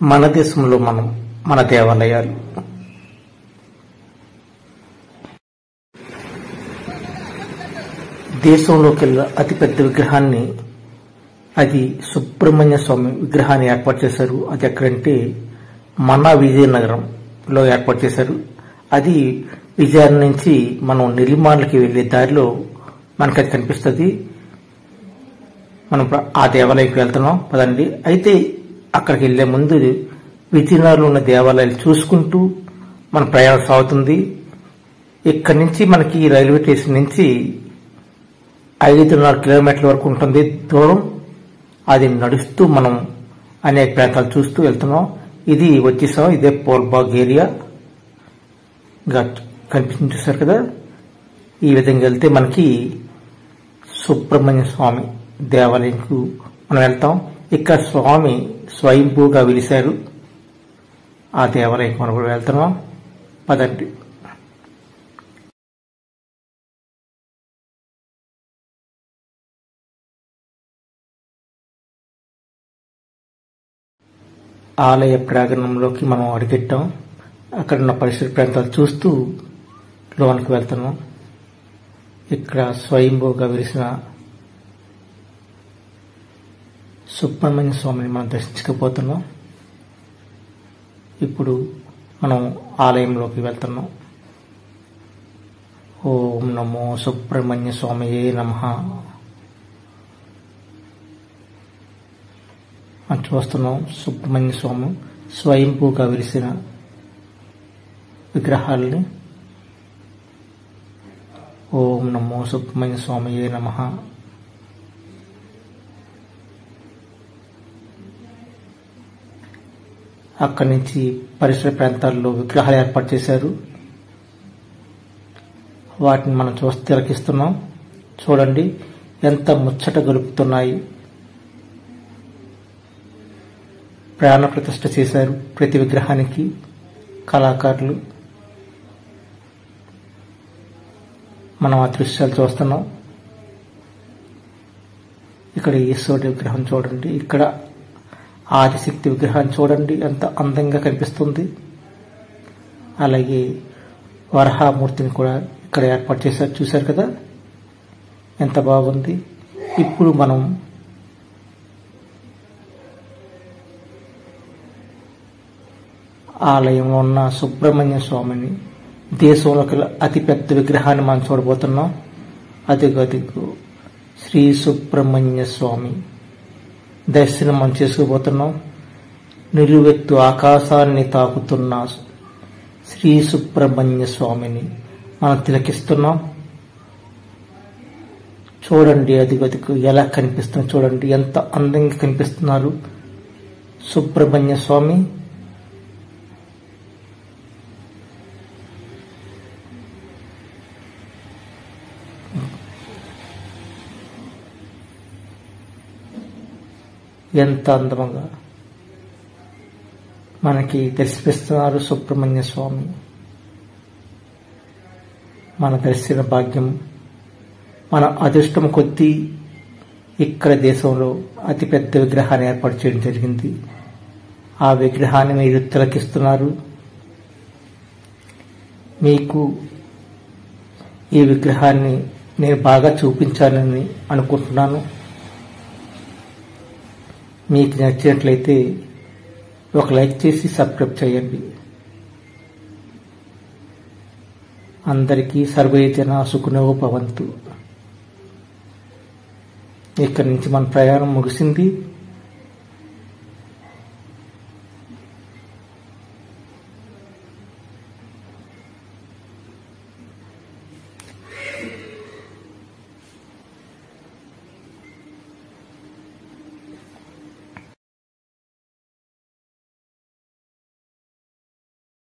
మన దేశంలో మన దేవాలయాలు దేశంలోకెల్లా అతిపెద్ద విగ్రహాన్ని అది సుబ్రహ్మణ్య స్వామి విగ్రహాన్ని ఏర్పాటు చేశారు. అది ఎక్కడంటే మన విజయనగరంలో ఏర్పాటు చేశారు. అది విజయనగరం నుంచి మనం నెల్లిమార్లకి వెళ్లే దారిలో మనకు అది కనిపిస్తుంది. మనం ఆ దేవాలయంకి వెళ్తున్నాం పదండి. అయితే అక్కడికి వెళ్లే ముందు విజయనగరంలో ఉన్న దేవాలయాలు చూసుకుంటూ మన ప్రయాణం సాగుతుంది. ఇక్కడి నుంచి మనకి రైల్వే స్టేషన్ నుంచి 5.5 కిలోమీటర్ల వరకు ఉంటుంది దూరం. అది నడుస్తూ మనం అనేక ప్రాంతాలు చూస్తూ వెళ్తున్నాం. ఇది వచ్చేసాం. ఇదే పోల్బాగ్ ఏరియా కనిపిస్తుంది, చూసారు కదా. ఈ విధంగా వెళ్తే మనకి సుబ్రహ్మణ్య స్వామి దేవాలయంకు మనం వెళ్తాం. ఇక్కడ స్వామి స్వయంభూగా వెలిశారు. ఆ దేవాలయంకి మనం కూడా వెళ్తున్నాం పదండి. ఆలయ ప్రాంగణంలోకి మనం అడుగెట్టాం. అక్కడ ఉన్న పరిసర ప్రాంతాలు చూస్తూ లోనికి వెళ్తున్నాం. ఇక్కడ స్వయంభూగా వెలిసిన సుబ్రహ్మణ్య స్వామిని మనం దర్శించకపోతున్నాం. ఇప్పుడు మనం ఆలయంలోకి వెళ్తున్నాం. ఓం నమో సుబ్రహ్మణ్య స్వామియే నమః. మనం చూస్తున్నాం సుబ్రహ్మణ్య స్వామి స్వయంభూగా వెలిసిన విగ్రహాలని. ఓం నమో సుబ్రహ్మణ్య స్వామియే నమః. అక్కడి నుంచి పరిసర ప్రాంతాల్లో విగ్రహాలు ఏర్పాటు చేశారు. వాటిని మనం చూసి తిలకిస్తున్నాం. చూడండి ఎంత ముచ్చట గొలుపుతున్నాయి. ప్రాణ ప్రతిష్ఠ చేశారు ప్రతి విగ్రహానికి కళాకారులు. మనం ఆ దృశ్యాలు చూస్తున్నాం. ఇక్కడ ఈశ్వరుడి విగ్రహం చూడండి. ఇక్కడ ఆదిశక్తి విగ్రహాన్ని చూడండి ఎంత అందంగా కనిపిస్తుంది. అలాగే వరహామూర్తిని కూడా ఇక్కడ ఏర్పాటు చేశారు, చూశారు కదా ఎంత బాగుంది. ఇప్పుడు మనం ఆలయంలో ఉన్న సుబ్రహ్మణ్య స్వామిని దేశంలోకి అతిపెద్ద విగ్రహాన్ని మనం చూడబోతున్నాం. అదిగో శ్రీ సుబ్రహ్మణ్య స్వామి దర్శనం మనం చేసుకోబోతున్నాం. నిలువెత్తు ఆకాశాన్ని తాకుతున్న శ్రీ సుబ్రహ్మణ్య స్వామిని మనం తిలకిస్తున్నాం. చూడండి అదిగో ఎలా కనిపిస్తుంది. చూడండి ఎంత అందంగా కనిపిస్తున్నారు సుబ్రహ్మణ్య స్వామి. ఎంత అందంగా మనకి దర్శిస్తున్నారు సుబ్రహ్మణ్య స్వామి. మన దర్శన భాగ్యం, మన అదృష్టం కొద్దీ ఇక్కడ దేశంలో అతిపెద్ద విగ్రహాన్ని ఏర్పాటు చేయడం జరిగింది. ఆ విగ్రహాన్ని మీరు తిలకిస్తున్నారు. మీకు ఈ విగ్రహాన్ని నేను బాగా చూపించాలని అనుకుంటున్నాను. మీకు నచ్చినట్లయితే ఒక లైక్ చేసి సబ్స్క్రైబ్ చేయండి. అందరికీ సర్వే జనా సుఖినో భవంతు. ఇక్కడి నుంచి మన ప్రయాణం ముగిసింది.